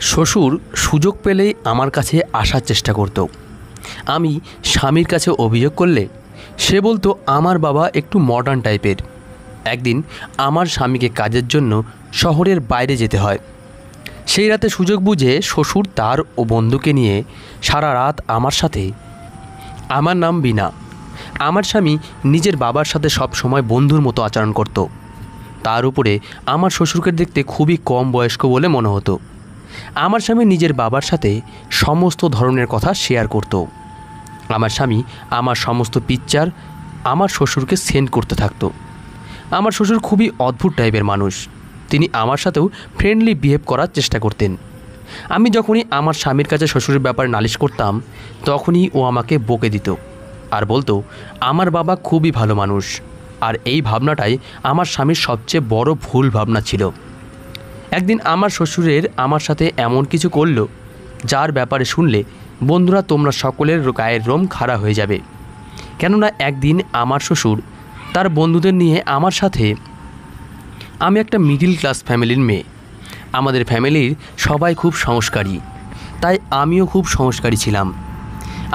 শ্বশুর সুযোগ পেলেই আমার কাছে আসার চেষ্টা করত। আমি স্বামীর কাছে অভিযোগ করলে সে বলতো আমার বাবা একটু মডার্ন টাইপের। একদিন আমার স্বামীকে কাজের জন্য শহরের বাইরে যেতে হয়। সেই রাতে সুযোগ বুঝে শ্বশুর তার ও বন্ধুকে নিয়ে সারা রাত আমার সাথে। আমার নাম বিনা। আমার স্বামী নিজের বাবার সাথে সব সময় বন্ধুর মতো আচরণ করত। তার উপরে আমার শ্বশুরকে দেখতে খুবই কম বয়স্ক বলে মনে হতো। আমার স্বামী নিজের বাবার সাথে সমস্ত ধরনের কথা শেয়ার করত। আমার স্বামী আমার সমস্ত পিকচার আমার শ্বশুরকে সেন্ড করতে থাকতো। আমার শ্বশুর খুবই অদ্ভুত টাইপের মানুষ। তিনি আমার সাথেও ফ্রেন্ডলি বিহেভ করার চেষ্টা করতেন। আমি যখনই আমার স্বামীর কাছে শ্বশুরের ব্যাপারে নালিশ করতাম তখনই ও আমাকে বকে দিত আর বলতো আমার বাবা খুবই ভালো মানুষ। আর এই ভাবনাটাই আমার স্বামীর সবচেয়ে বড় ভুল ভাবনা ছিল। একদিন আমার শ্বশুরের আমার সাথে এমন কিছু করলো যার ব্যাপারে শুনলে বন্ধুরা তোমরা সকলের গায়ের রোম খাড়া হয়ে যাবে। কেননা একদিন আমার শ্বশুর তার বন্ধুদের নিয়ে আমার সাথে, আমি একটা মিডিল ক্লাস ফ্যামিলির মেয়ে, আমাদের ফ্যামিলির সবাই খুব সংস্কারী, তাই আমিও খুব সংস্কারী ছিলাম।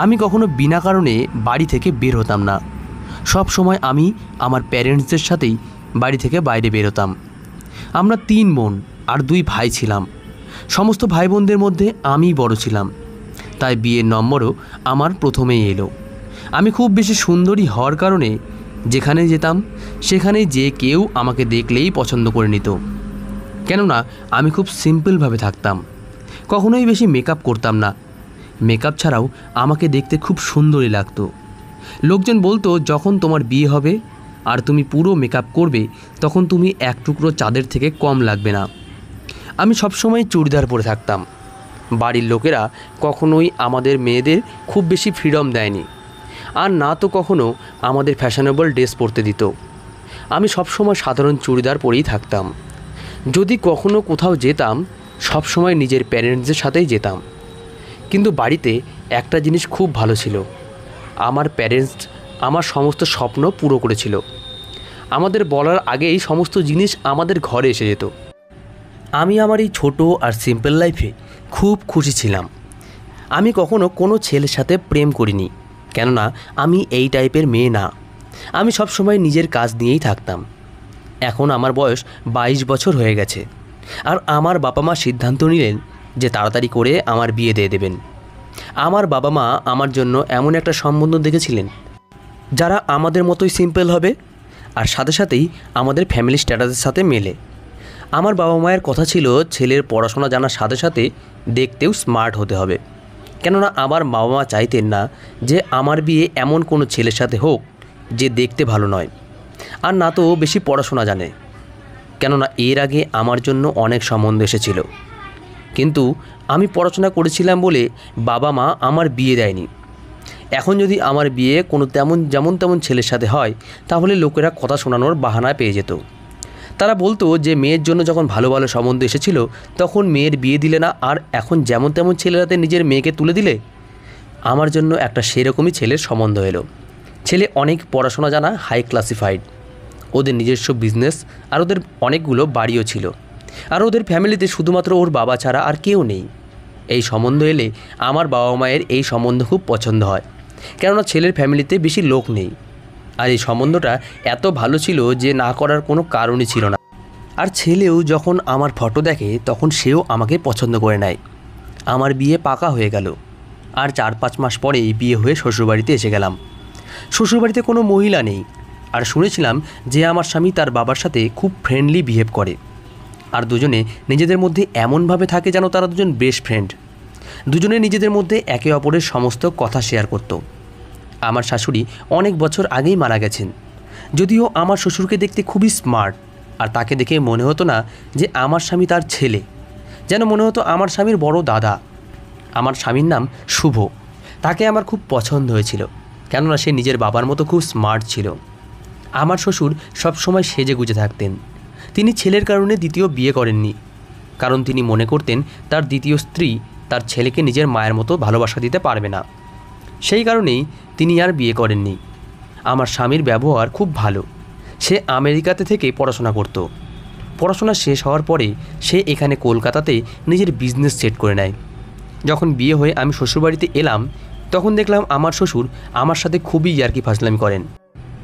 আমি কখনো বিনা কারণে বাড়ি থেকে বের হতাম না। সব সময় আমি আমার প্যারেন্টসদের সাথেই বাড়ি থেকে বাইরে বেরোতাম। আমরা 3 বোন আর 2 ভাই ছিলাম। সমস্ত ভাই বোনদের মধ্যে আমিই বড় ছিলাম, তাই বিয়ের নম্বরও আমার প্রথমেই এলো। আমি খুব বেশি সুন্দরী হওয়ার কারণে যেখানে যেতাম সেখানে যে কেউ আমাকে দেখলেই পছন্দ করে নিত। কেননা আমি খুব সিম্পলভাবে থাকতাম, কখনোই বেশি মেকআপ করতাম না। মেকআপ ছাড়াও আমাকে দেখতে খুব সুন্দরই লাগতো। লোকজন বলতো যখন তোমার বিয়ে হবে আর তুমি পুরো মেকআপ করবে তখন তুমি এক টুকরো চাঁদের থেকে কম লাগবে না। আমি সবসময় চুড়িদার পরে থাকতাম। বাড়ির লোকেরা কখনোই আমাদের মেয়েদের খুব বেশি ফ্রিডম দেয়নি, আর না তো কখনো আমাদের ফ্যাশনেবল ড্রেস পরতে দিত। আমি সবসময় সাধারণ চুড়িদার পরেই থাকতাম। যদি কখনো কোথাও যেতাম সবসময় নিজের প্যারেন্টসদের সাথেই যেতাম। কিন্তু বাড়িতে একটা জিনিস খুব ভালো ছিল, আমার প্যারেন্টস আমার সমস্ত স্বপ্ন পুরো করেছিল। আমাদের বলার আগেই সমস্ত জিনিস আমাদের ঘরে এসে যেত। আমি আমার এই ছোটো আর সিম্পল লাইফে খুব খুশি ছিলাম। আমি কখনো কোনো ছেলের সাথে প্রেম করিনি, কেননা আমি এই টাইপের মেয়ে না। আমি সবসময় নিজের কাজ নিয়েই থাকতাম। এখন আমার বয়স 22 বছর হয়ে গেছে, আর আমার বাবা মা সিদ্ধান্ত নিলেন যে তাড়াতাড়ি করে আমার বিয়ে দিয়ে দেবেন। আমার বাবা মা আমার জন্য এমন একটা সম্বন্ধ দেখেছিলেন যারা আমাদের মতোই সিম্পল হবে আর সাথে সাথেই আমাদের ফ্যামিলি স্ট্যাটাসের সাথে মেলে। আমার বাবা মায়ের কথা ছিল ছেলের পড়াশোনা জানার সাথে সাথে দেখতেও স্মার্ট হতে হবে। কেননা আমার বাবা মা চাইতেন না যে আমার বিয়ে এমন কোনো ছেলের সাথে হোক যে দেখতে ভালো নয় আর না তো বেশি পড়াশোনা জানে। কেননা এর আগে আমার জন্য অনেক সম্বন্ধ এসেছিল, কিন্তু আমি পড়াশোনা করেছিলাম বলে বাবা মা আমার বিয়ে দেয়নি। এখন যদি আমার বিয়ে কোনো যেমন তেমন ছেলের সাথে হয় তাহলে লোকেরা কথা শোনানোর বাহানা পেয়ে যেত। তারা বলতো যে মেয়ের জন্য যখন ভালো ভালো সম্বন্ধ এসেছিল তখন মেয়ের বিয়ে দিলে না, আর এখন যেমন তেমন ছেলেরাতে নিজের মেয়েকে তুলে দিলে। আমার জন্য একটা সেরকমই ছেলের সম্বন্ধ এলো। ছেলে অনেক পড়াশোনা জানা, হাই ক্লাসিফাইড, ওদের নিজস্ব বিজনেস আর ওদের অনেকগুলো বাড়িও ছিল, আর ওদের ফ্যামিলিতে শুধুমাত্র ওর বাবা ছাড়া আর কেউ নেই। এই সম্বন্ধ এলে আমার বাবা মায়ের এই সম্বন্ধ খুব পছন্দ হয়, কেননা ছেলের ফ্যামিলিতে বেশি লোক নেই। আর এই সম্বন্ধটা এত ভালো ছিল যে না করার কোনো কারণই ছিল না। আর ছেলেও যখন আমার ফটো দেখে তখন সেও আমাকে পছন্দ করে নেয়। আমার বিয়ে পাকা হয়ে গেল, আর 4-5 মাস পরেই বিয়ে হয়ে শ্বশুরবাড়িতে এসে গেলাম। শ্বশুরবাড়িতে কোনো মহিলা নেই, আর শুনেছিলাম যে আমার স্বামী তার বাবার সাথে খুব ফ্রেন্ডলি বিহেভ করে, আর দুজনে নিজেদের মধ্যে এমনভাবে থাকে যেন তারা দুজন বেস্ট ফ্রেন্ড। দুজনে নিজেদের মধ্যে একে অপরের সমস্ত কথা শেয়ার করত। আমার শাশুড়ি অনেক বছর আগেই মারা গেছেন, যদিও আমার শ্বশুরকে দেখতে খুবই স্মার্ট, আর তাকে দেখে মনে হতো না যে আমার স্বামী তার ছেলে, যেন মনে হতো আমার স্বামীর বড় দাদা। আমার স্বামীর নাম শুভ। তাকে আমার খুব পছন্দ হয়েছিল, কেননা সে নিজের বাবার মতো খুব স্মার্ট ছিল। আমার শ্বশুর সবসময় সেজে গুজে থাকতেন। তিনি ছেলের কারণে দ্বিতীয় বিয়ে করেননি, কারণ তিনি মনে করতেন তার দ্বিতীয় স্ত্রী তার ছেলেকে নিজের মায়ের মতো ভালোবাসা দিতে পারবে না। সেই কারণেই তিনি আর বিয়ে করেননি। আমার স্বামীর ব্যবহার খুব ভালো। সে আমেরিকাতে থেকে পড়াশোনা করত। পড়াশোনা শেষ হওয়ার পরে সে এখানে কলকাতাতে নিজের বিজনেস সেট করে নেয়। যখন বিয়ে হয়ে আমি শ্বশুরবাড়িতে এলাম তখন দেখলাম আমার শ্বশুর আমার সাথে খুবই ইয়ার্কি ফাজলামি করেন।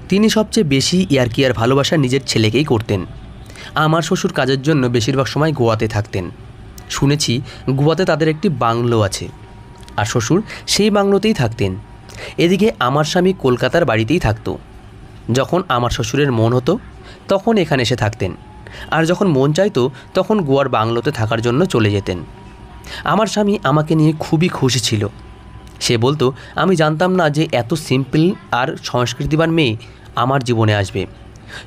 তিনি সবচেয়ে বেশি ইয়ার্কি আর ভালোবাসা নিজের ছেলেকেই করতেন। আমার শ্বশুর কাজের জন্য বেশিরভাগ সময় গোয়াতে থাকতেন। শুনেছি গোয়াতে তাদের একটি বাংলো আছে, আর শ্বশুর সেই বাংলোতেই থাকতেন। এদিকে আমার স্বামী কলকাতার বাড়িতেই থাকতো। যখন আমার শ্বশুরের মন হতো তখন এখানে এসে থাকতেন, আর যখন মন চাইতো তখন গোয়ার বাংলোতে থাকার জন্য চলে যেতেন। আমার স্বামী আমাকে নিয়ে খুবই খুশি ছিল। সে বলতো, আমি জানতাম না যে এত সিম্পল আর সংস্কৃতিবান মেয়ে আমার জীবনে আসবে।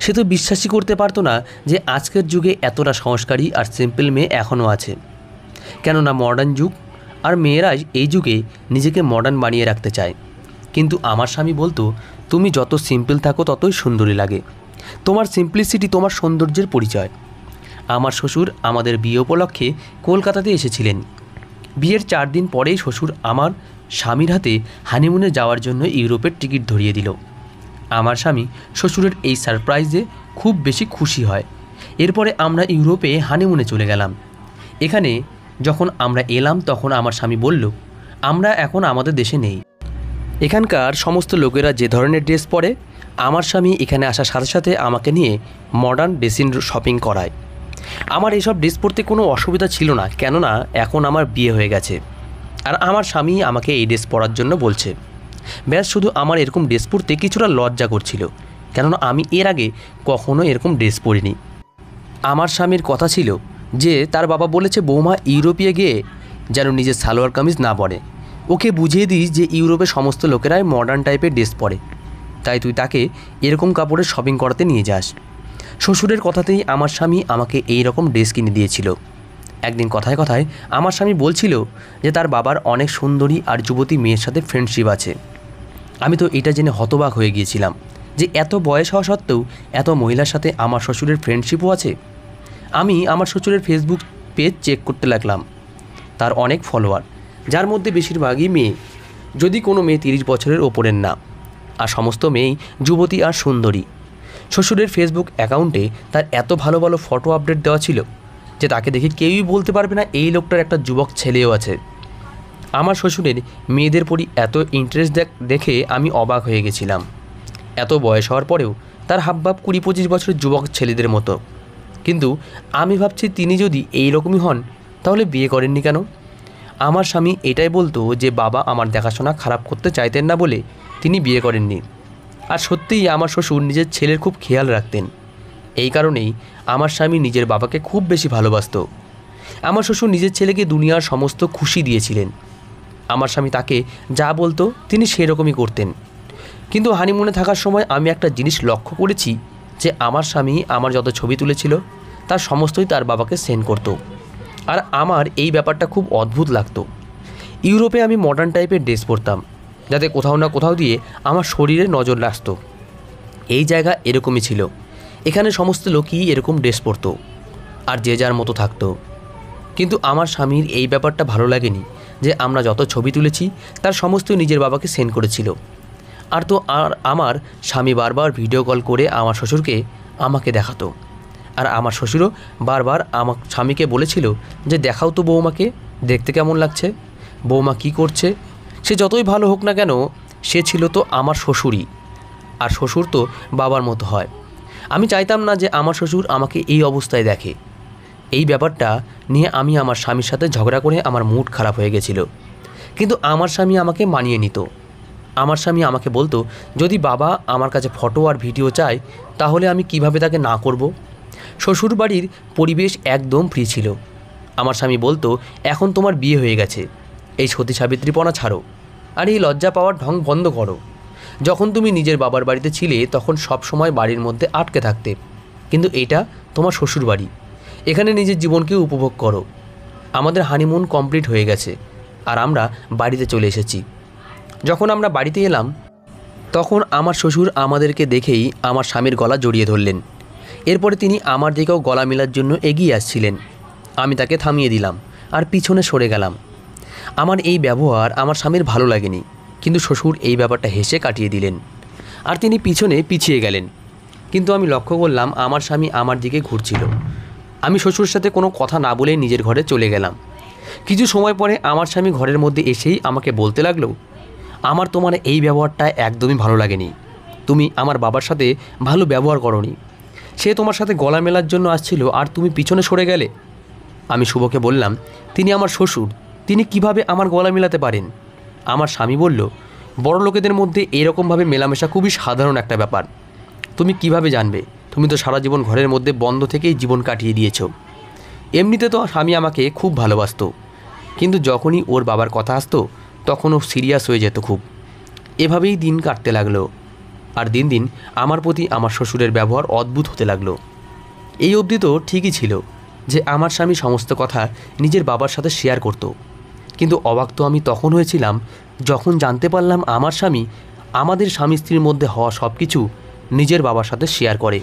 সে তো বিশ্বাসই করতে পারতো না যে আজকের যুগে এতটা সংস্কারী আর সিম্পল মেয়ে এখনও আছে। কেননা মডার্ন যুগ, আর মেয়েরাই এই যুগে নিজেকে মডার্ন বানিয়ে রাখতে চায়। কিন্তু আমার স্বামী বলতো, তুমি যত সিম্পল থাকো ততই সুন্দরী লাগে। তোমার সিম্পলিসিটি তোমার সৌন্দর্যের পরিচয়। আমার শ্বশুর আমাদের বিয়ে উপলক্ষে কলকাতাতে এসেছিলেন। বিয়ের 4 দিন পরেই শ্বশুর আমার স্বামীর হাতে হানিমুনে যাওয়ার জন্য ইউরোপের টিকিট ধরিয়ে দিল। আমার স্বামী শ্বশুরের এই সারপ্রাইজে খুব বেশি খুশি হয়। এরপরে আমরা ইউরোপে হানিমুনে চলে গেলাম। এখানে যখন আমরা এলাম তখন আমার স্বামী বলল, আমরা এখন আমাদের দেশে নেই। এখানকার সমস্ত লোকেরা যে ধরনের ড্রেস পরে, আমার স্বামী এখানে আসার সাথে সাথে আমাকে নিয়ে মডার্ন ড্রেসিং শপিং করায়। আমার এইসব ড্রেস পরতে কোনো অসুবিধা ছিল না, কেননা এখন আমার বিয়ে হয়ে গেছে, আর আমার স্বামী আমাকে এই ড্রেস পরার জন্য বলছে। ব্যাস, শুধু আমার এরকম ড্রেস পরতে কিছুটা লজ্জা করছিল, কেননা আমি এর আগে কখনো এরকম ড্রেস পরিনি। আমার স্বামীর কথা ছিল যে তার বাবা বলেছে বৌমা ইউরোপে গিয়ে যেন নিজের সালোয়ার কামিজ না পরে। ওকে বুঝিয়ে দিস যে ইউরোপে সমস্ত লোকেরাই মডার্ন টাইপের ড্রেস পরে, তাই তুই তাকে এরকম কাপড়ের শপিং করাতে নিয়ে যাস। শ্বশুরের কথাতেই আমার স্বামী আমাকে এই রকম ড্রেস কিনে দিয়েছিল। একদিন কথায় কথায় আমার স্বামী বলছিল যে তার বাবার অনেক সুন্দরী আর যুবতী মেয়ের সাথে ফ্রেন্ডশিপ আছে। আমি তো এটা জেনে হতবাক হয়ে গিয়েছিলাম যে এত বয়স হওয়া সত্ত্বেও এত মহিলার সাথে আমার শ্বশুরের ফ্রেন্ডশিপও আছে। আমি আমার শ্বশুরের ফেসবুক পেজ চেক করতে লাগলাম। তার অনেক ফলোয়ার, যার মধ্যে বেশিরভাগই মেয়ে, যদি কোনো মেয়ে 30 বছরের ওপরের না, আর সমস্ত মেয়েই যুবতী আর সুন্দরী। শ্বশুরের ফেসবুক অ্যাকাউন্টে তার এত ভালো ভালো ফটো আপডেট দেওয়া ছিল যে তাকে দেখে কেউই বলতে পারবে না এই লোকটার একটা যুবক ছেলেও আছে। আমার শ্বশুরের মেয়েদের প্রতি এত ইন্টারেস্ট দেখে আমি অবাক হয়ে গেছিলাম। এত বয়স হওয়ার পরেও তার হাবভাব 20-25 বছরের যুবক ছেলেদের মতো। কিন্তু আমি ভাবছি তিনি যদি এই রকমই হন তাহলে বিয়ে করেননি কেন? আমার স্বামী এটাই বলতো যে বাবা আমার দেখাশোনা খারাপ করতে চাইতেন না বলে তিনি বিয়ে করেননি। আর সত্যিই আমার শ্বশুর নিজের ছেলের খুব খেয়াল রাখতেন। এই কারণেই আমার স্বামী নিজের বাবাকে খুব বেশি ভালোবাসত। আমার শ্বশুর নিজের ছেলেকে দুনিয়ার সমস্ত খুশি দিয়েছিলেন। আমার স্বামী তাকে যা বলতো তিনি সেরকমই করতেন। কিন্তু হানিমুনে থাকার সময় আমি একটা জিনিস লক্ষ্য করেছি যে আমার স্বামী আমার যত ছবি তুলেছিল তার সমস্তই তার বাবাকে সেন্ড করত। আর আমার এই ব্যাপারটা খুব অদ্ভুত লাগতো। ইউরোপে আমি মডার্ন টাইপের ড্রেস পরতাম যাতে কোথাও না কোথাও দিয়ে আমার শরীরে নজর লাগতো। এই জায়গা এরকমই ছিল, এখানে সমস্ত লোকই এরকম ড্রেস পরতো আর যে যার মতো থাকতো। কিন্তু আমার স্বামীর এই ব্যাপারটা ভালো লাগেনি যে আমরা যত ছবি তুলেছি তার সমস্তই নিজের বাবাকে সেন্ড করেছিল। আর আমার স্বামী বারবার ভিডিও কল করে আমার শ্বশুরকে আমাকে দেখাতো। আর আমার শ্বশুরও বারবার আমার স্বামীকে বলেছিল যে দেখাও তো বৌমাকে, দেখতে কেমন লাগছে, বৌমা কি করছে। সে যতই ভালো হোক না কেন, সে ছিল তো আমার শ্বশুরই, আর শ্বশুর তো বাবার মতো হয়। আমি চাইতাম না যে আমার শ্বশুর আমাকে এই অবস্থায় দেখে। এই ব্যাপারটা নিয়ে আমি আমার স্বামীর সাথে ঝগড়া করে আমার মুড খারাপ হয়ে গেছিল। কিন্তু আমার স্বামী আমাকে মানিয়ে নিত। আমার স্বামী আমাকে বলতো যদি বাবা আমার কাছে ফটো আর ভিডিও চায় তাহলে আমি কিভাবে তাকে না করব। শ্বশুর বাড়ির পরিবেশ একদম ফ্রি ছিল। আমার স্বামী বলতো এখন তোমার বিয়ে হয়ে গেছে, এই সতী সাবিত্রীপনা ছাড়ো আর এই লজ্জা পাওয়ার ঢং বন্ধ করো। যখন তুমি নিজের বাবার বাড়িতে ছিলে তখন সব সময় বাড়ির মধ্যে আটকে থাকতে, কিন্তু এটা তোমার শ্বশুর বাড়ি, এখানে নিজের জীবনকে উপভোগ করো। আমাদের হানিমুন কমপ্লিট হয়ে গেছে আর আমরা বাড়িতে চলে এসেছি। যখন আমরা বাড়িতে এলাম তখন আমার শ্বশুর আমাদেরকে দেখেই আমার স্বামীর গলা জড়িয়ে ধরলেন। এরপরে তিনি আমার দিকেও গলা মেলার জন্য এগিয়ে আসছিলেন। আমি তাকে থামিয়ে দিলাম আর পিছনে সরে গেলাম। আমার এই ব্যবহার আমার স্বামীর ভালো লাগেনি, কিন্তু শ্বশুর এই ব্যাপারটা হেসে কাটিয়ে দিলেন আর তিনি পিছনে পিছিয়ে গেলেন। কিন্তু আমি লক্ষ্য করলাম আমার স্বামী আমার দিকে ঘুরছিল। আমি শ্বশুরের সাথে কোনো কথা না বলেই নিজের ঘরে চলে গেলাম। কিছু সময় পরে আমার স্বামী ঘরের মধ্যে এসেই আমাকে বলতে লাগলো, আমার তোমার এই ব্যবহারটা একদমই ভালো লাগেনি। তুমি আমার বাবার সাথে ভালো ব্যবহার করনি। সে তোমার সাথে গলা মেলার জন্য আসছিল আর তুমি পিছনে সরে গেলে। আমি শুভকে বললাম, তিনি আমার শ্বশুর, তিনি কিভাবে আমার গলা মেলাতে পারেন? আমার স্বামী বলল, বড় লোকেদের মধ্যে এরকমভাবে মেলামেশা খুবই সাধারণ একটা ব্যাপার। তুমি কিভাবে জানবে? তুমি তো সারা জীবন ঘরের মধ্যে বন্ধ থেকেই জীবন কাটিয়ে দিয়েছো। এমনিতে তো স্বামী আমাকে খুব ভালোবাসতো, কিন্তু যখনই ওর বাবার কথা আসতো তখন ও সিরিয়াস হয়ে যেত খুব। এভাবেই দিন কাটতে লাগলো। আর দিন দিন আমার প্রতি আমার শ্বশুরের ব্যবহার অদ্ভুত হতে লাগলো। এই অবধি তো ঠিকই ছিল যে আমার স্বামী সমস্ত কথা নিজের বাবার সাথে শেয়ার করত, কিন্তু অবাক তো আমি তখন হয়েছিলাম যখন জানতে পারলাম আমার স্বামী আমাদের স্বামী স্ত্রীর মধ্যে হওয়া সব কিছু নিজের বাবার সাথে শেয়ার করে।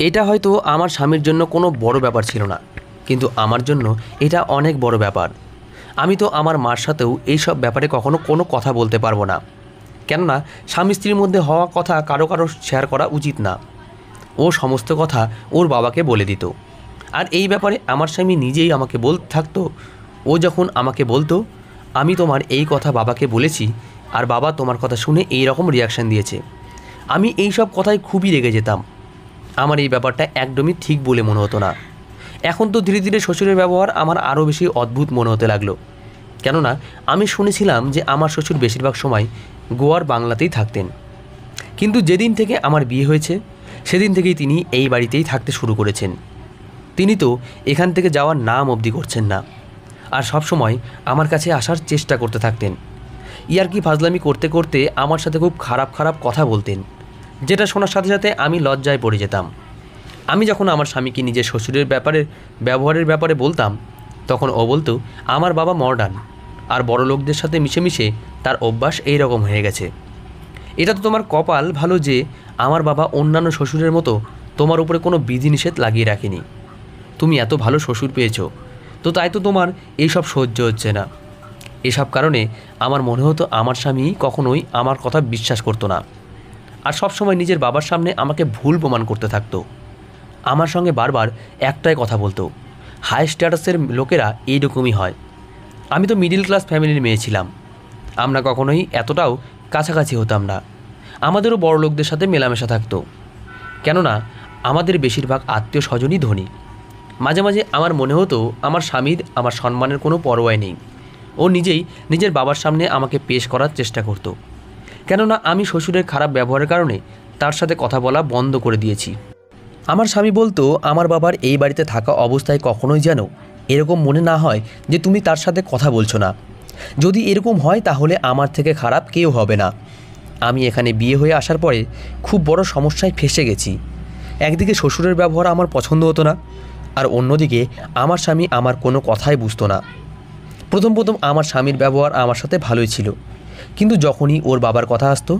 এটা হয়তো আমার স্বামীর জন্য কোনো বড় ব্যাপার ছিল না, কিন্তু আমার জন্য এটা অনেক বড় ব্যাপার। আমি তো আমার মার সাথেও এই সব ব্যাপারে কখনো কোনো কথা বলতে পারবো না, কেননা স্বামী স্ত্রীর মধ্যে হওয়া কথা কারো শেয়ার করা উচিত না। ও সমস্ত কথা ওর বাবাকে বলে দিত, আর এই ব্যাপারে আমার স্বামী নিজেই আমাকে বলতে থাকতো। ও যখন আমাকে বলতো, আমি তোমার এই কথা বাবাকে বলেছি আর বাবা তোমার কথা শুনে এই রকম রিয়াকশান দিয়েছে, আমি এই সব কথায় খুবই রেগে যেতাম। আমার এই ব্যাপারটা একদমই ঠিক বলে মনে হতো না। এখন তো ধীরে ধীরে শ্বশুরের ব্যবহার আমার আরও বেশি অদ্ভুত মনে হতে লাগলো, কেননা আমি শুনেছিলাম যে আমার শ্বশুর বেশিরভাগ সময় গোয়ার বাংলাতেই থাকতেন, কিন্তু যেদিন থেকে আমার বিয়ে হয়েছে সেদিন থেকেই তিনি এই বাড়িতেই থাকতে শুরু করেছেন। তিনি তো এখান থেকে যাওয়ার নাম অবধি করছেন না, আর সব সময় আমার কাছে আসার চেষ্টা করতে থাকতেন। ইয়ার্কি ফাজলামি করতে করতে আমার সাথে খুব খারাপ খারাপ কথা বলতেন, যেটা শোনার সাথে সাথে আমি লজ্জায় পড়ে যেতাম। আমি যখন আমার স্বামীকে নিজের শ্বশুরের ব্যবহারের ব্যাপারে বলতাম, তখন ও বলতো আমার বাবা মডার্ন, আর বড় লোকদের সাথে মিশে মিশে তার অভ্যাস এই রকম হয়ে গেছে। এটা তো তোমার কপাল ভালো যে আমার বাবা অন্যান্য শ্বশুরের মতো তোমার উপরে কোনো বিধিনিষেধ লাগিয়ে রাখেনি। তুমি এত ভালো শ্বশুর পেয়েছো, তো তাই তো তোমার এইসব সহ্য হচ্ছে না। এসব কারণে আমার মনে হতো আমার স্বামী কখনোই আমার কথা বিশ্বাস করতো না, আর সবসময় নিজের বাবার সামনে আমাকে ভুল প্রমাণ করতে থাকতো। আমার সঙ্গে বারবার একটাই কথা বলতো, হাই স্ট্যাটাসের লোকেরা এইরকমই হয়। আমি তো মিডিল ক্লাস ফ্যামিলির মেয়ে ছিলাম, আমরা কখনোই এতটাও কাছাকাছি হতাম না। আমাদেরও বড় লোকদের সাথে মেলামেশা থাকতো, কেননা আমাদের বেশিরভাগ আত্মীয় স্বজনই ধনী। মাঝে মাঝে আমার মনে হতো আমার স্বামীর আমার সম্মানের কোনো পরোয়াই নেই। ও নিজেই নিজের বাবার সামনে আমাকে পেশ করার চেষ্টা করতো, কেননা আমি শ্বশুরের খারাপ ব্যবহারের কারণে তার সাথে কথা বলা বন্ধ করে দিয়েছি। আমার স্বামী বলতো আমার বাবার এই বাড়িতে থাকা অবস্থায় কখনোই যেন এরকম মনে না হয় যে তুমি তার সাথে কথা বলছো না। যদি এরকম হয় তাহলে আমার থেকে খারাপ কেউ হবে না। আমি এখানে বিয়ে হয়ে আসার পরে খুব বড় সমস্যায় ফেঁসে গেছি। একদিকে শ্বশুরের ব্যবহার আমার পছন্দ হতো না, আর অন্যদিকে আমার স্বামী আমার কোনো কথাই বুঝতো না। প্রথম আমার স্বামীর ব্যবহার আমার সাথে ভালোই ছিল, কিন্তু যখনই ওর বাবার কথা আসতো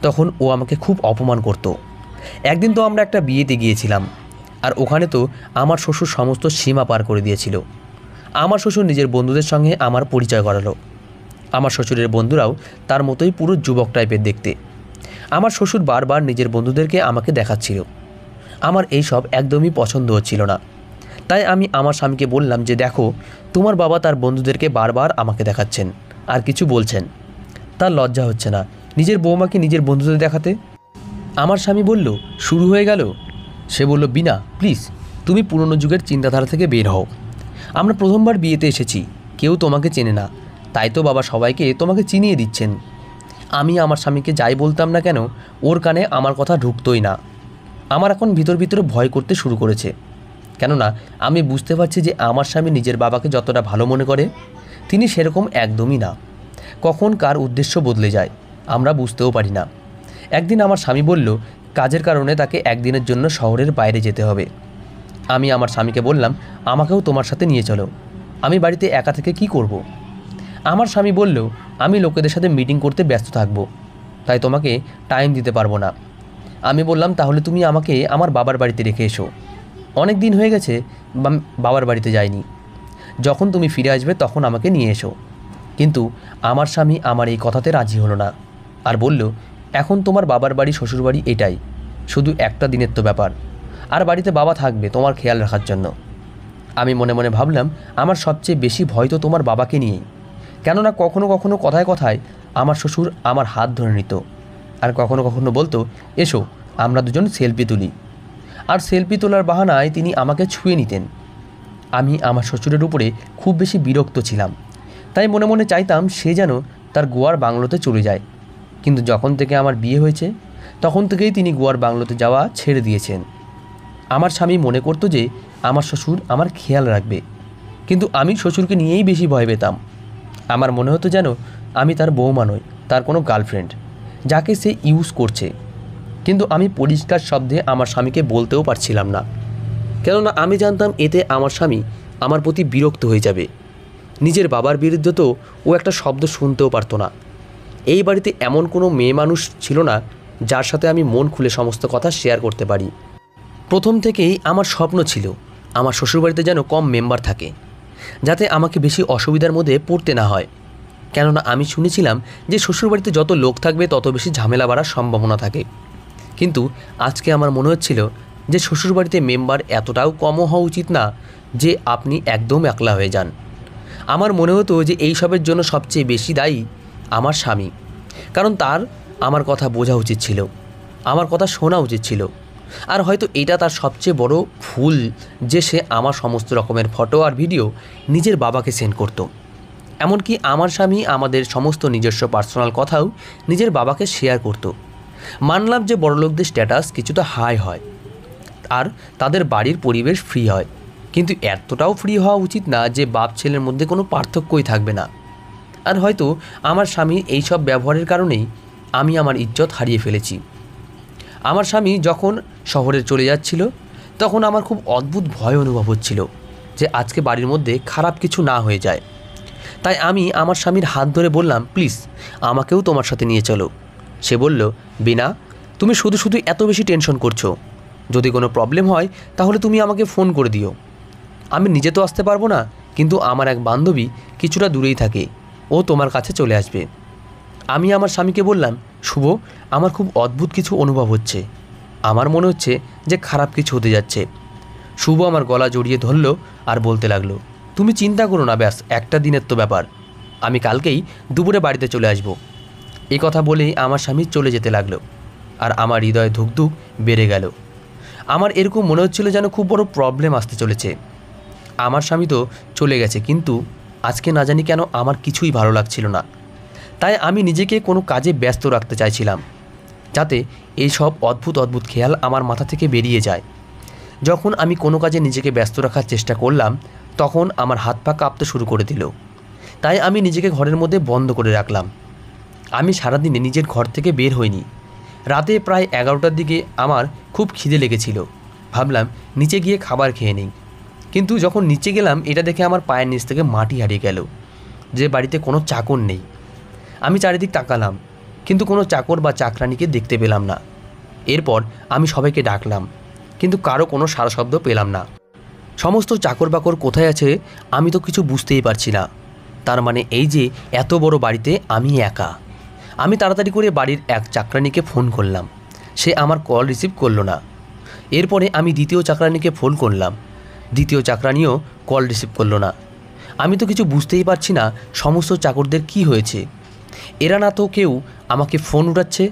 তখন ও আমাকে খুব অপমান করতো। একদিন তো আমরা একটা বিয়েতে গিয়েছিলাম, আর ওখানে তো আমার শ্বশুর সমস্ত সীমা পার করে দিয়েছিল। আমার শ্বশুর নিজের বন্ধুদের সঙ্গে আমার পরিচয় করালো। আমার শ্বশুরের বন্ধুরাও তার মতোই পুরো যুবক টাইপের দেখতে। আমার শ্বশুর বারবার নিজের বন্ধুদেরকে আমাকে দেখাচ্ছিল। আমার এই সব একদমই পছন্দ হচ্ছিল না। তাই আমি আমার স্বামীকে বললাম যে দেখো, তোমার বাবা তার বন্ধুদেরকে বারবার আমাকে দেখাচ্ছেন আর কিছু বলছেন, তার লজ্জা হচ্ছে না নিজের বৌমাকে নিজের বন্ধুদের দেখাতে? আমার স্বামী বলল, শুরু হয়ে গেল। সে বলল, বিনা প্লিজ, তুমি পুরনো যুগের চিন্তাধারা থেকে বের হও। আমরা প্রথমবার বিয়েতে এসেছি, কেউ তোমাকে চেনে না, তাই তো বাবা সবাইকে তোমাকে চিনিয়ে দিচ্ছেন। আমি আমার স্বামীকে যাই বলতাম না কেন ওর কানে আমার কথা ঢুকতোই না। আমার এখন ভিতর ভিতরে ভয় করতে শুরু করেছে, কেননা আমি বুঝতে পারছি যে আমার স্বামী নিজের বাবাকে যতটা ভালো মনে করে তিনি সেরকম একদমই না। কখন কার উদ্দেশ্য বদলে যায় আমরা বুঝতেও পারি না। একদিন আমার স্বামী বলল কাজের কারণে তাকে একদিনের জন্য শহরের বাইরে যেতে হবে। আমি আমার স্বামীকে বললাম, আমাকেও তোমার সাথে নিয়ে চলো, আমি বাড়িতে একা থেকে কি করব। আমার স্বামী বলল, আমি লোকেদের সাথে মিটিং করতে ব্যস্ত থাকব, তাই তোমাকে টাইম দিতে পারবো না। আমি বললাম, তাহলে তুমি আমাকে আমার বাবার বাড়িতে রেখে এসো, অনেক দিন হয়ে গেছে বাবার বাড়িতে যাইনি, যখন তুমি ফিরে আসবে তখন আমাকে নিয়ে এসো। কিন্তু আমার স্বামী আমার এই কথাতে রাজি হলো না, আর বলল, এখন তোমার বাবার বাড়ি শ্বশুরবাড়ি এটাই, শুধু একটা দিনের তো ব্যাপার, আর বাড়িতে বাবা থাকবে তোমার খেয়াল রাখার জন্য। আমি মনে মনে ভাবলাম, আমার সবচেয়ে বেশি ভয় তো তোমার বাবাকে নিয়েই। কেননা কখনো কখনো কথায় কথায় আমার শ্বশুর আমার হাত ধরে নিত, আর কখনো কখনো বলতো, এসো আমরা দুজন সেলফি তুলি। আর সেলফি তোলার বাহানায় তিনি আমাকে ছুঁয়ে নিতেন। আমি আমার শ্বশুরের উপরে খুব বেশি বিরক্ত ছিলাম, তাই মনে মনে চাইতাম সে যেন তার গোয়ার বাংলোতে চলে যায়। কিন্তু যখন থেকে আমার বিয়ে হয়েছে তখন থেকেই তিনি গোয়ার বাংলোতে যাওয়া ছেড়ে দিয়েছেন। আমার স্বামী মনে করতো যে আমার শ্বশুর আমার খেয়াল রাখবে, কিন্তু আমি শ্বশুরকে নিয়েই বেশি ভয় পেতাম। আমার মনে হতো যেন আমি তার বউমা নই, তার কোনো গার্লফ্রেন্ড যাকে সে ইউজ করছে। কিন্তু আমি পরিষ্কার শব্দে আমার স্বামীকে বলতেও পারছিলাম না, কেননা আমি জানতাম এতে আমার স্বামী আমার প্রতি বিরক্ত হয়ে যাবে। নিজের বাবার বিরুদ্ধে তো ও একটা শব্দ শুনতেও পারতো না। এই বাড়িতে এমন কোনো মেয়ে মানুষ ছিল না যার সাথে আমি মন খুলে সমস্ত কথা শেয়ার করতে পারি। প্রথম থেকেই আমার স্বপ্ন ছিল আমার শ্বশুরবাড়িতে যেন কম মেম্বার থাকে, যাতে আমাকে বেশি অসুবিধার মধ্যে পড়তে না হয়। কেননা আমি শুনেছিলাম যে শ্বশুরবাড়িতে যত লোক থাকবে তত বেশি ঝামেলা বাড়ার সম্ভাবনা থাকে। কিন্তু আজকে আমার মনে হচ্ছিল যে শ্বশুরবাড়িতে মেম্বার এতটাও কমও হওয়া উচিত না যে আপনি একদম একলা হয়ে যান। আমার মনে হতো যে এই সবের জন্য সবচেয়ে বেশি দায়ী আমার স্বামী, কারণ তার আমার কথা বোঝা উচিত ছিল, আমার কথা শোনা উচিত ছিল। আর হয়তো এটা তার সবচেয়ে বড় ভুল যে সে আমার সমস্ত রকমের ফটো আর ভিডিও নিজের বাবাকে সেন্ড করত। এমনকি আমার স্বামী আমাদের সমস্ত নিজস্ব পার্সোনাল কথাও নিজের বাবাকে শেয়ার করত। মানলাম যে বড়লোকদের স্ট্যাটাস কিছুটা হাই হয় আর তাদের বাড়ির পরিবেশ ফ্রি হয়, কিন্তু এতটাও ফ্রি হওয়া উচিত না যে বাপ ছেলের মধ্যে কোনো পার্থক্যই থাকবে না। আর হয়তো আমার স্বামীর এইসব ব্যবহারের কারণেই আমি আমার ইজ্জত হারিয়ে ফেলেছি। আমার স্বামী যখন শহরে চলে যাচ্ছিল তখন আমার খুব অদ্ভুত ভয় অনুভব হচ্ছিল যে আজকে বাড়ির মধ্যে খারাপ কিছু না হয়ে যায়। তাই আমি আমার স্বামীর হাত ধরে বললাম, প্লিজ আমাকেও তোমার সাথে নিয়ে চলো। সে বলল, বিনা, তুমি শুধু শুধু এত বেশি টেনশন করছো। যদি কোনো প্রবলেম হয় তাহলে তুমি আমাকে ফোন করে দিও। আমি নিজে তো আসতে পারবো না, কিন্তু আমার এক বান্ধবী কিছুটা দূরেই থাকে, ও তোমার কাছে চলে আসবে। আমি আমার স্বামীকে বললাম, শুভ, আমার খুব অদ্ভুত কিছু অনুভব হচ্ছে। আমার মনে হচ্ছে যে খারাপ কিছু হতে যাচ্ছে। শুভ আমার গলা জড়িয়ে ধরল আর বলতে লাগলো, তুমি চিন্তা করো না, ব্যাস একটা দিনের তো ব্যাপার, আমি কালকেই দুপুরে বাড়িতে চলে আসব। এই কথা বলেই আমার স্বামী চলে যেতে লাগলো আর আমার হৃদয় ধুকধুক বেড়ে গেল। আমার এরকম মনে হচ্ছিল যেন খুব বড় প্রবলেম আসতে চলেছে। আমার স্বামী তো চলে গেছে, কিন্তু আজকে না জানি কেন আমার কিছুই ভালো লাগছিল না। তাই আমি নিজেকে কোনো কাজে ব্যস্ত রাখতে চাইছিলাম, যাতে এই সব অদ্ভুত অদ্ভুত খেয়াল আমার মাথা থেকে বেরিয়ে যায়। যখন আমি কোনো কাজে নিজেকে ব্যস্ত রাখার চেষ্টা করলাম তখন আমার হাত পা কাঁপতে শুরু করে দিল। তাই আমি নিজেকে ঘরের মধ্যে বন্ধ করে রাখলাম। আমি সারাদিনে নিজের ঘর থেকে বের হইনি। রাতে প্রায় 11টার দিকে আমার খুব খিদে লেগেছিল। ভাবলাম নিচে গিয়ে খাবার খেয়ে নিই, কিন্তু যখন নিচে গেলাম এটা দেখে আমার পায়ের নিচ থেকে মাটি হারিয়ে গেল, যে বাড়িতে কোনো চাকর নেই। আমি চারিদিক তাকালাম, কিন্তু কোনো চাকর বা চাকরানিকে দেখতে পেলাম না। এরপর আমি সবাইকে ডাকলাম, কিন্তু কারো কোনো সাড়া শব্দ পেলাম না। সমস্ত চাকর বাকর কোথায় আছে আমি তো কিছু বুঝতেই পারছি না। তার মানে এই যে এত বড় বাড়িতে আমি একা। আমি তাড়াতাড়ি করে বাড়ির এক চাকরানিকে ফোন করলাম, সে আমার কল রিসিভ করলো না। এরপরে আমি দ্বিতীয় চাকরানিকে ফোন করলাম, দ্বিতীয় চাকরানিও কল রিসিভ করলো না। আমি তো কিছু বুঝতেই পারছি না সমস্ত চাকরদের কি হয়েছে। এরা না তো কেউ আমাকে ফোন উঠাচ্ছে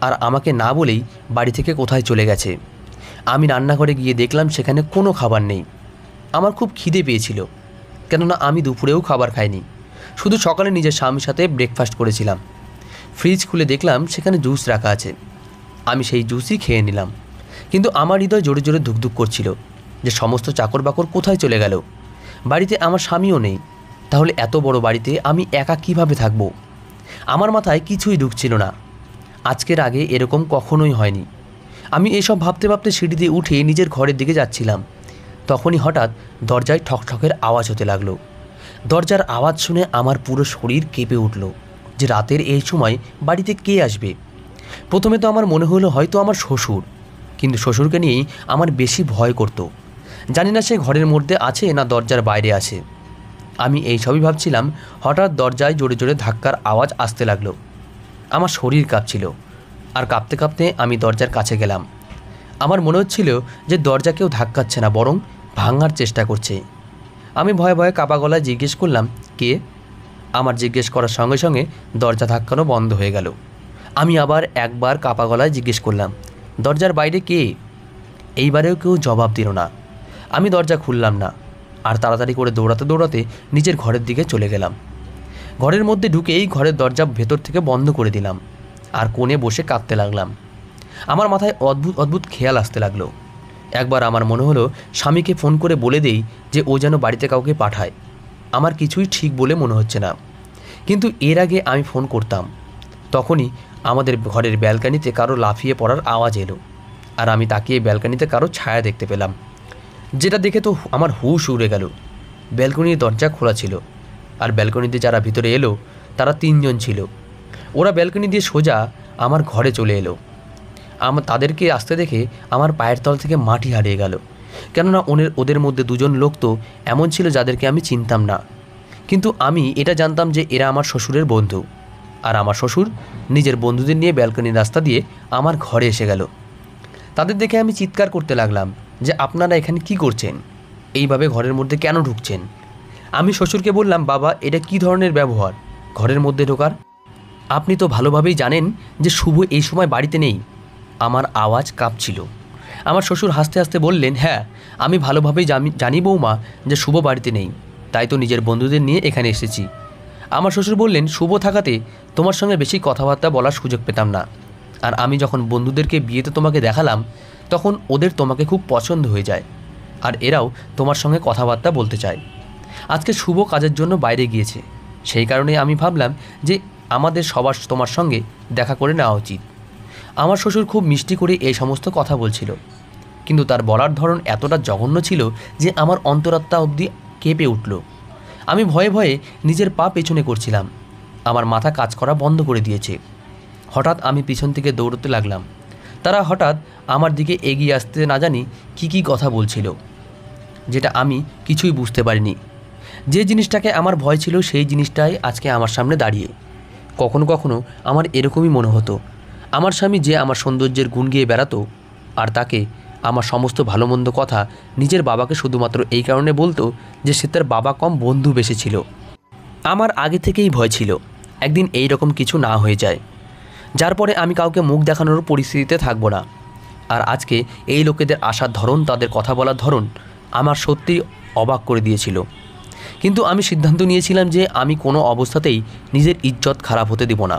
আর আমাকে না বলেই বাড়ি থেকে কোথায় চলে গেছে। আমি রান্নাঘরে গিয়ে দেখলাম সেখানে কোনো খাবার নেই। আমার খুব খিদে পেয়েছিল, কেননা আমি দুপুরেও খাবার খাইনি, শুধু সকালে নিজের স্বামীর সাথে ব্রেকফাস্ট করেছিলাম। ফ্রিজ খুলে দেখলাম সেখানে জুস রাখা আছে, আমি সেই জুসই খেয়ে নিলাম। কিন্তু আমার হৃদয় জোরে জোরে ধুকধুক করছিল যে সমস্ত চাকর বাকর কোথায় চলে গেল। বাড়িতে আমার স্বামীও নেই, তাহলে এত বড় বাড়িতে আমি একা কিভাবে থাকব? আমার মাথায় কিছুই ঢুকছিল না। আজকের আগে এরকম কখনোই হয়নি। আমি এসব ভাবতে ভাবতে সিঁড়ি দিয়ে উঠে নিজের ঘরের দিকে যাচ্ছিলাম, তখনই হঠাৎ দরজায় ঠকঠকের আওয়াজ হতে লাগলো। দরজার আওয়াজ শুনে আমার পুরো শরীর কেঁপে উঠল যে রাতের এই সময় বাড়িতে কে আসবে। প্রথমে তো আমার মনে হলো হয়তো আমার শ্বশুর, কিন্তু শ্বশুরকে নিয়েই আমার বেশি ভয় করত। জানি না সে ঘরের মধ্যে আছে না দরজার বাইরে আছে। আমি এই সবই ভাবছিলাম, হঠাৎ দরজায় জোরে জোরে ধাক্কার আওয়াজ আসতে লাগলো। আমার শরীর কাঁপছিল, আর কাঁপতে কাঁপতে আমি দরজার কাছে গেলাম। আমার মনে হচ্ছিল যে দরজা কেউ ধাক্কাচ্ছে না, বরং ভাঙার চেষ্টা করছে। আমি ভয়ে ভয়ে কাপা গলায় জিজ্ঞেস করলাম, কে? আমার জিজ্ঞেস করার সঙ্গে সঙ্গে দরজা ধাক্কানো বন্ধ হয়ে গেল। আমি আবার একবার কাপা গলায় জিজ্ঞেস করলাম, দরজার বাইরে কে? এইবারেও কেউ জবাব দিল না। আমি দরজা খুললাম না, আর তাড়াতাড়ি করে দৌড়াতে দৌড়াতে নিজের ঘরের দিকে চলে গেলাম। ঘরের মধ্যে ঢুকেই ঘরের দরজা ভেতর থেকে বন্ধ করে দিলাম, আর কোণে বসে কাঁদতে লাগলাম। আমার মাথায় অদ্ভুত অদ্ভুত খেয়াল আসতে লাগলো। একবার আমার মনে হলো স্বামীকে ফোন করে বলে দেই যে ও যেন বাড়িতে কাউকে পাঠায়। আমার কিছুই ঠিক বলে মনে হচ্ছে না, কিন্তু এর আগে আমি ফোন করতাম। তখনই আমাদের ঘরের ব্যালকানিতে কারো লাফিয়ে পড়ার আওয়াজ এলো, আর আমি তাকিয়ে ব্যালকানিতে কারো ছায়া দেখতে পেলাম, যেটা দেখে তো আমার হুশ উড়ে গেল। ব্যালকনির দরজা খোলা ছিল, আর ব্যালকনিতে যারা ভিতরে এলো তারা 3 জন ছিল। ওরা ব্যালকনি দিয়ে সোজা আমার ঘরে চলে এলো। তাদেরকে আসতে দেখে আমার পায়ের তল থেকে মাটি হারিয়ে গেল, কেননা ওদের মধ্যে 2 জন লোক তো এমন ছিল যাদেরকে আমি চিনতাম না। কিন্তু আমি এটা জানতাম যে এরা আমার শ্বশুরের বন্ধু, আর আমার শ্বশুর নিজের বন্ধুদের নিয়ে ব্যালকনির রাস্তা দিয়ে আমার ঘরে এসে গেল। তাদের দেখে আমি চিৎকার করতে লাগলাম যে আপনারা এখানে কি করছেন? এইভাবে ঘরের মধ্যে কেন ঢুকছেন? আমি শ্বশুরকে বললাম, বাবা, এটা কি ধরনের ব্যবহার ঘরের মধ্যে ঢোকার? আপনি তো ভালোভাবেই জানেন যে শুভ এই সময় বাড়িতে নেই। আমার আওয়াজ কাঁপছিল। আমার শ্বশুর হাসতে হাসতে বললেন, হ্যাঁ, আমি ভালোভাবেই জানি বৌমা যে শুভ বাড়িতে নেই, তাই তো নিজের বন্ধুদের নিয়ে এখানে এসেছি। আমার শ্বশুর বললেন, শুভ থাকাতে তোমার সঙ্গে বেশি কথাবার্তা বলার সুযোগ পেতাম না, আর আমি যখন বন্ধুদেরকে বিয়েতে তোমাকে দেখালাম তখন ওদের তোমাকে খুব পছন্দ হয়ে যায়, আর এরাও তোমার সঙ্গে কথাবার্তা বলতে চায়। আজকে শুভ কাজের জন্য বাইরে গিয়েছে, সেই কারণে আমি ভাবলাম যে আমাদের সবার তোমার সঙ্গে দেখা করে নেওয়া উচিত। আমার শ্বশুর খুব মিষ্টি করে এই সমস্ত কথা বলছিল, কিন্তু তার বলার ধরন এতটা জঘন্য ছিল যে আমার অন্তরাত্মা অবধি কেঁপে উঠল। আমি ভয়ে ভয়ে নিজের পা পেছনে করছিলাম। আমার মাথা কাজ করা বন্ধ করে দিয়েছে। হঠাৎ আমি পিছন থেকে দৌড়তে লাগলাম। তারা হঠাৎ আমার দিকে এগিয়ে আসতে না জানি কি কথা বলছিল, যেটা আমি কিছুই বুঝতে পারিনি। যে জিনিসটাকে আমার ভয় ছিল সেই জিনিসটাই আজকে আমার সামনে দাঁড়িয়ে। কখনো কখনো আমার এরকমই মনে হতো, আমার স্বামী যে আমার সৌন্দর্যের গুণ গিয়ে বেড়াতো, আর তাকে আমার সমস্ত ভালো মন্দ কথা নিজের বাবাকে শুধুমাত্র এই কারণে বলতো যে সে তার বাবা কম বন্ধু বেশি ছিল। আমার আগে থেকেই ভয় ছিল একদিন এই রকম কিছু না হয়ে যায়, যার পরে আমি কাউকে মুখ দেখানোর পরিস্থিতিতে থাকবো না। আর আজকে এই লোকেদের আসার ধরন, তাদের কথা বলার ধরন আমার সত্যিই অবাক করে দিয়েছিল। কিন্তু আমি সিদ্ধান্ত নিয়েছিলাম যে আমি কোনো অবস্থাতেই নিজের ইজ্জত খারাপ হতে দেব না।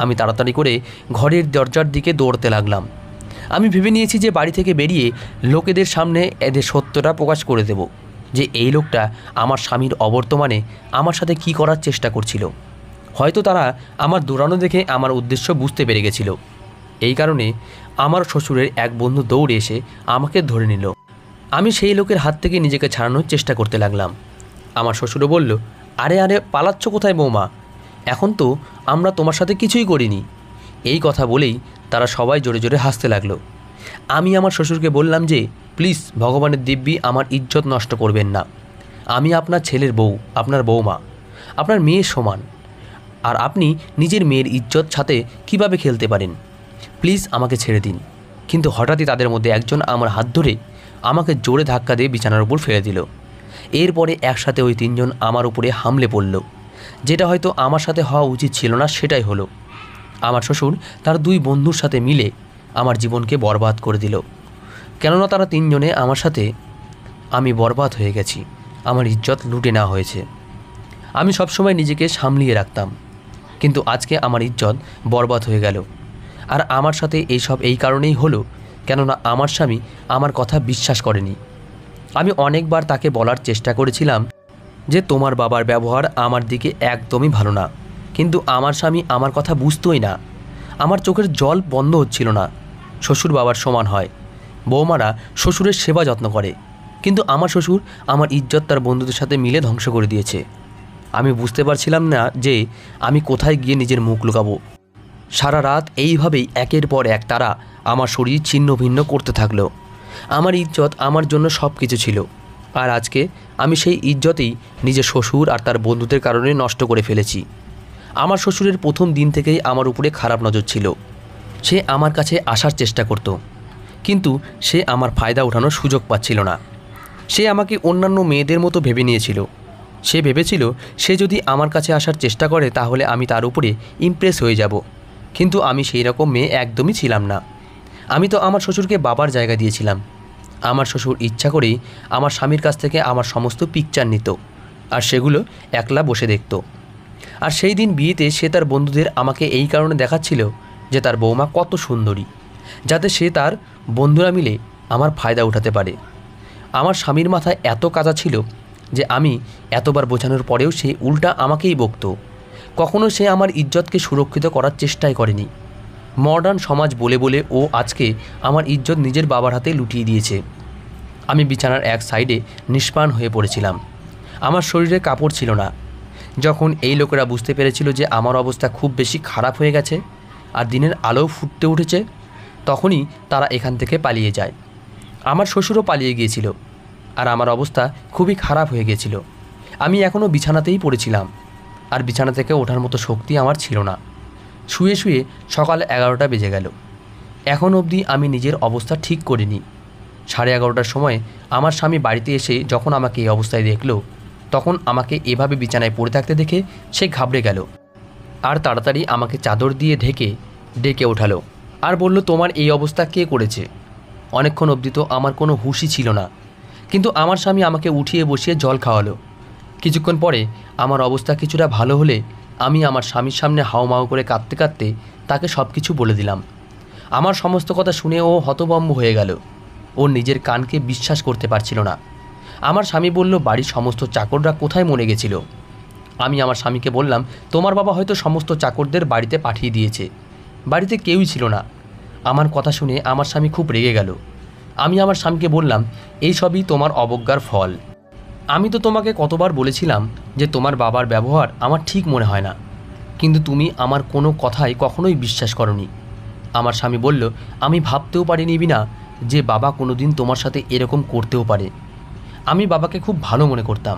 আমি তাড়াতাড়ি করে ঘরের দরজার দিকে দৌড়তে লাগলাম। আমি ভেবে নিয়েছি যে বাড়ি থেকে বেরিয়ে লোকেদের সামনে এদের সত্যটা প্রকাশ করে দেব যে এই লোকটা আমার স্বামীর অবর্তমানে আমার সাথে কি করার চেষ্টা করছিল। হয়তো তারা আমার দৌড়ানো দেখে আমার উদ্দেশ্য বুঝতে পেরে গেছিল। এই কারণে আমার শ্বশুরের এক বন্ধু দৌড়ে এসে আমাকে ধরে নিল। আমি সেই লোকের হাত থেকে নিজেকে ছাড়ানোর চেষ্টা করতে লাগলাম। আমার শ্বশুরও বলল, আরে আরে পালাচ্ছ কোথায় বৌমা? এখন তো আমরা তোমার সাথে কিছুই করিনি। এই কথা বলেই তারা সবাই জোরে জোরে হাসতে লাগলো। আমি আমার শ্বশুরকে বললাম যে প্লিজ ভগবানের দিব্যি আমার ইজ্জত নষ্ট করবেন না। আমি আপনার ছেলের বউ, আপনার বৌমা, আপনার মেয়ের সমান, আর আপনি নিজের মেয়ের ইজ্জত সাথে কিভাবে খেলতে পারেন? প্লিজ আমাকে ছেড়ে দিন। কিন্তু হঠাৎই তাদের মধ্যে একজন আমার হাত ধরে আমাকে জোরে ধাক্কা দিয়ে বিছানার উপর ফেলে দিল। এরপরে একসাথে ওই 3 জন আমার উপরে হামলে পড়ল। যেটা হয়তো আমার সাথে হওয়া উচিত ছিল না সেটাই হলো। আমার শ্বশুর তার 2 বন্ধুর সাথে মিলে আমার জীবনকে বরবাদ করে দিল। কেননা তারা 3 জনে আমার সাথে আমি বরবাদ হয়ে গেছি, আমার ইজ্জত লুটে নেওয়া হয়েছে। আমি সবসময় নিজেকে সামলিয়ে রাখতাম, কিন্তু আজকে আমার ইজ্জত বরবাদ হয়ে গেল। আর আমার সাথে এইসব এই কারণেই হলো কেননা আমার স্বামী আমার কথা বিশ্বাস করেনি। আমি অনেকবার তাকে বলার চেষ্টা করেছিলাম যে তোমার বাবার ব্যবহার আমার দিকে একদমই ভালো না, কিন্তু আমার স্বামী আমার কথা বুঝতোই না। আমার চোখের জল বন্ধ হচ্ছিল না। শ্বশুর বাবার সমান হয়, বৌমারা শ্বশুরের সেবা যত্ন করে, কিন্তু আমার শ্বশুর আমার ইজ্জত তার বন্ধুদের সাথে মিলে ধ্বংস করে দিয়েছে। আমি বুঝতে পারছিলাম না যে আমি কোথায় গিয়ে নিজের মুখ লুকাবো। সারা রাত এইভাবেই একের পর এক তারা আমার শরীর ছিন্ন ভিন্ন করতে থাকলো। আমার ইজ্জত আমার জন্য সব কিছু ছিল, আর আজকে আমি সেই ইজ্জতেই নিজের শ্বশুর আর তার বন্ধুদের কারণে নষ্ট করে ফেলেছি। আমার শ্বশুরের প্রথম দিন থেকেই আমার উপরে খারাপ নজর ছিল। সে আমার কাছে আসার চেষ্টা করত, কিন্তু সে আমার ফায়দা ওঠানোর সুযোগ পাচ্ছিল না। সে আমাকে অন্যান্য মেয়েদের মতো ভেবে নিয়েছিল। সে ভেবেছিল সে যদি আমার কাছে আসার চেষ্টা করে তাহলে আমি তার উপরে ইমপ্রেস হয়ে যাব। কিন্তু আমি সেই রকম মেয়ে একদমই ছিলাম না। আমি তো আমার শ্বশুরকে বাবার জায়গা দিয়েছিলাম। আমার শ্বশুর ইচ্ছা করেই আমার স্বামীর কাছ থেকে আমার সমস্ত পিকচার নিত আর সেগুলো একলা বসে দেখত। আর সেই দিন বিয়েতে সে তার বন্ধুদের আমাকে এই কারণে দেখাচ্ছিল যে তার বৌমা কত সুন্দরী, যাতে সে তার বন্ধুরা মিলে আমার ফায়দা উঠাতে পারে। আমার স্বামীর মাথায় এত কাজা ছিল যে আমি এতবার বোঝানোর পরেও সে উল্টা আমাকেই বকত। কখনো সে আমার ইজ্জতকে সুরক্ষিত করার চেষ্টাই করেনি। মডার্ন সমাজ বলে বলে ও আজকে আমার ইজ্জত নিজের বাবার হাতে লুটিয়ে দিয়েছে। আমি বিছানার এক সাইডে নিষ্প্রাণ হয়ে পড়েছিলাম। আমার শরীরে কাপড় ছিল না। যখন এই লোকেরা বুঝতে পেরেছিল যে আমার অবস্থা খুব বেশি খারাপ হয়ে গেছে আর দিনের আলো ফুটতে উঠেছে, তখনই তারা এখান থেকে পালিয়ে যায়। আমার শ্বশুরও পালিয়ে গিয়েছিল আর আমার অবস্থা খুবই খারাপ হয়ে গিয়েছিল। আমি এখনও বিছানাতেই পড়েছিলাম আর বিছানা থেকে ওঠার মতো শক্তি আমার ছিল না। শুয়ে শুয়ে সকাল 11টা বেজে গেল। এখন অবধি আমি নিজের অবস্থা ঠিক করিনি। 11:30টার সময় আমার স্বামী বাড়িতে এসে যখন আমাকে এই অবস্থায় দেখলো, তখন আমাকে এভাবে বিছানায় পড়ে থাকতে দেখে সে ঘাবড়ে গেল আর তাড়াতাড়ি আমাকে চাদর দিয়ে ঢেকে ডেকে ওঠালো আর বলল, তোমার এই অবস্থা কে করেছে? অনেকক্ষণ অবধি তো আমার কোনো হুঁশই ছিল না, কিন্তু আমার স্বামী আমাকে উঠিয়ে বসিয়ে জল খাওয়ালো। কিছুক্ষণ পরে আমার অবস্থা কিছুটা ভালো হলে আমি আমার স্বামীর সামনে হাউমাউ করে কাঁদতে কাঁদতে তাকে সব কিছু বলে দিলাম। আমার সমস্ত কথা শুনে ও হতভম্ব হয়ে গেল। ও নিজের কানকে বিশ্বাস করতে পারছিল না। আমার স্বামী বলল, বাড়ির সমস্ত চাকররা কোথায় মরে গেছিল? আমি আমার স্বামীকে বললাম, তোমার বাবা হয়তো সমস্ত চাকরদের বাড়িতে পাঠিয়ে দিয়েছে, বাড়িতে কেউই ছিল না। আমার কথা শুনে আমার স্বামী খুব রেগে গেল। আমি আমার স্বামীকে বললাম, এই সবই তোমার অবজ্ঞার ফল। আমি তো তোমাকে কতবার বলেছিলাম যে তোমার বাবার ব্যবহার আমার ঠিক মনে হয় না, কিন্তু তুমি আমার কোনো কথাই কখনোই বিশ্বাস করনি। আমার স্বামী বলল, আমি ভাবতেও পারিনি বিনা যে বাবা কোনো দিন তোমার সাথে এরকম করতেও পারে। আমি বাবাকে খুব ভালো মনে করতাম,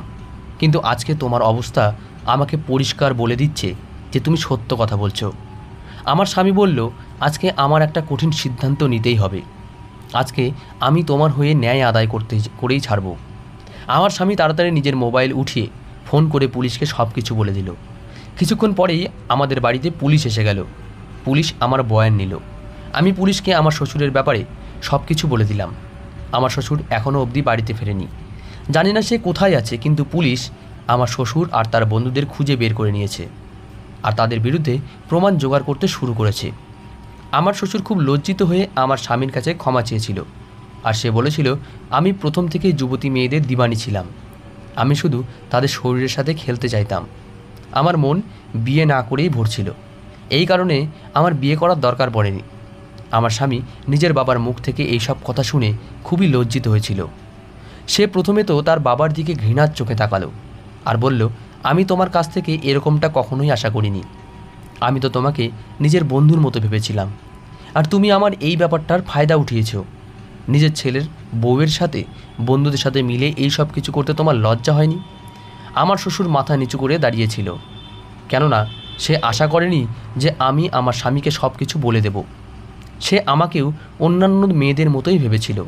কিন্তু আজকে তোমার অবস্থা আমাকে পরিষ্কার বলে দিচ্ছে যে তুমি সত্য কথা বলছো। আমার স্বামী বলল, আজকে আমার একটা কঠিন সিদ্ধান্ত নিতেই হবে। আজকে আমি তোমার হয়ে ন্যায় আদায় করেই ছাড়ব। আমার স্বামী তাড়াতাড়ি নিজের মোবাইল উঠিয়ে ফোন করে পুলিশকে সব কিছু বলে দিল। কিছুক্ষণ পরেই আমাদের বাড়িতে পুলিশ এসে গেল। পুলিশ আমার বয়ান নিল। আমি পুলিশকে আমার শ্বশুরের ব্যাপারে সব কিছু বলে দিলাম। আমার শ্বশুর এখনও অবধি বাড়িতে ফেরেনি। জানি না সে কোথায় আছে, কিন্তু পুলিশ আমার শ্বশুর আর তার বন্ধুদের খুঁজে বের করে নিয়েছে আর তাদের বিরুদ্ধে প্রমাণ জোগাড় করতে শুরু করেছে। আমার শ্বশুর খুব লজ্জিত হয়ে আমার স্বামীর কাছে ক্ষমা চেয়েছিল আর সে বলেছিল, আমি প্রথম থেকেই যুবতী মেয়েদের দিবানি ছিলাম। আমি শুধু তাদের শরীরের সাথে খেলতে চাইতাম। আমার মন বিয়ে না করেই ভরছিল। এই কারণে আমার বিয়ে করার দরকার পড়েনি। আমার স্বামী নিজের বাবার মুখ থেকে এই সব কথা শুনে খুবই লজ্জিত হয়েছিল। সে প্রথমে তো তার বাবার দিকে ঘৃণার চোখে তাকালো আর বলল, আমি তোমার কাছ থেকে এরকমটা কখনোই আশা করিনি। আমি তো তোমাকে নিজের বন্ধুর মতো ভেবেছিলাম, আর তুমি আমার এই ব্যাপারটার ফায়দা উঠিয়েছ। নিজের ছেলের বউয়ের সাথে বন্ধুদের সাথে মিলে এই সব কিছু করতে তোমার লজ্জা হয়নি? আমার শ্বশুর মাথা নিচু করে দাঁড়িয়েছিল, কেননা সে আশা করেনি যে আমি আমার স্বামীকে সব কিছু বলে দেব। সে আমাকেও অন্যান্য মেয়েদের মতোই ভেবেছিল।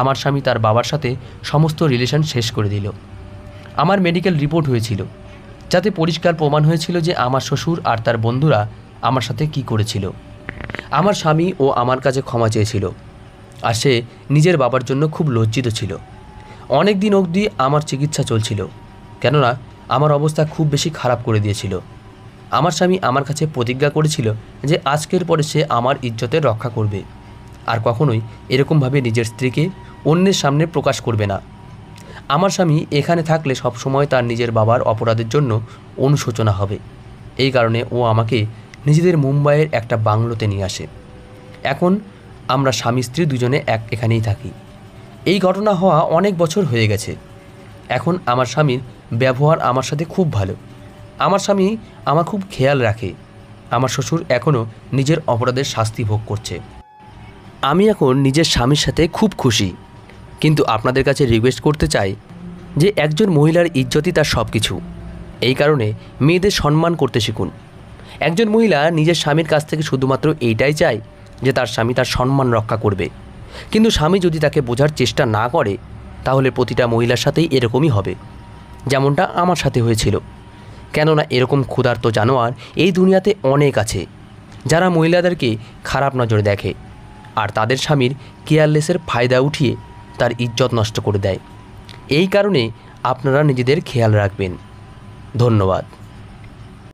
আমার স্বামী তার বাবার সাথে সমস্ত রিলেশন শেষ করে দিল। আমার মেডিকেল রিপোর্ট হয়েছিল, যাতে পরিষ্কার প্রমাণ হয়েছিল যে আমার শ্বশুর আর তার বন্ধুরা আমার সাথে কি করেছিল। আমার স্বামী ও আমার কাছে ক্ষমা চেয়েছিল আর সে নিজের বাবার জন্য খুব লজ্জিত ছিল। অনেক দিন অবধি আমার চিকিৎসা চলছিল, কেননা আমার অবস্থা খুব বেশি খারাপ করে দিয়েছিল। আমার স্বামী আমার কাছে প্রতিজ্ঞা করেছিল যে আজকের পরে সে আমার ইজ্জতের রক্ষা করবে আর কখনোই এরকমভাবে নিজের স্ত্রীকে অন্যের সামনে প্রকাশ করবে না। আমার স্বামী এখানে থাকলে সবসময় তার নিজের বাবার অপরাধের জন্য অনুশোচনা হবে। এই কারণে ও আমাকে নিজেদের মুম্বাইয়ের একটা বাংলোতে নিয়ে আসে। এখন আমরা স্বামী স্ত্রী দুজনে এখানেই থাকি। এই ঘটনা হওয়া অনেক বছর হয়ে গেছে। এখন আমার স্বামীর ব্যবহার আমার সাথে খুব ভালো। আমার স্বামী আমার খুব খেয়াল রাখে। আমার শ্বশুর এখনও নিজের অপরাধের শাস্তি ভোগ করছে। আমি এখন নিজের স্বামীর সাথে খুব খুশি, কিন্তু আপনাদের কাছে রিকোয়েস্ট করতে চাই যে একজন মহিলার ইজ্জতই তার সব কিছু। এই কারণে মেয়েদের সম্মান করতে শিখুন। একজন মহিলা নিজের স্বামীর কাছ থেকে শুধুমাত্র এইটাই চায় যে তার স্বামী তার সম্মান রক্ষা করবে, কিন্তু স্বামী যদি তাকে বোঝার চেষ্টা না করে তাহলে প্রতিটা মহিলার সাথেই এরকমই হবে, যেমনটা আমার সাথে হয়েছিল। কেননা এরকম ক্ষুধার্ত জানোয়ার এই দুনিয়াতে অনেক আছে, যারা মহিলাদেরকে খারাপ নজরে দেখে আর তাদের স্বামীর কেয়ারলেসের ফায়দা উঠিয়ে তার ইজ্জত নষ্ট করে দেয়। এই কারণে আপনারা নিজেদের খেয়াল রাখবেন। ধন্যবাদ।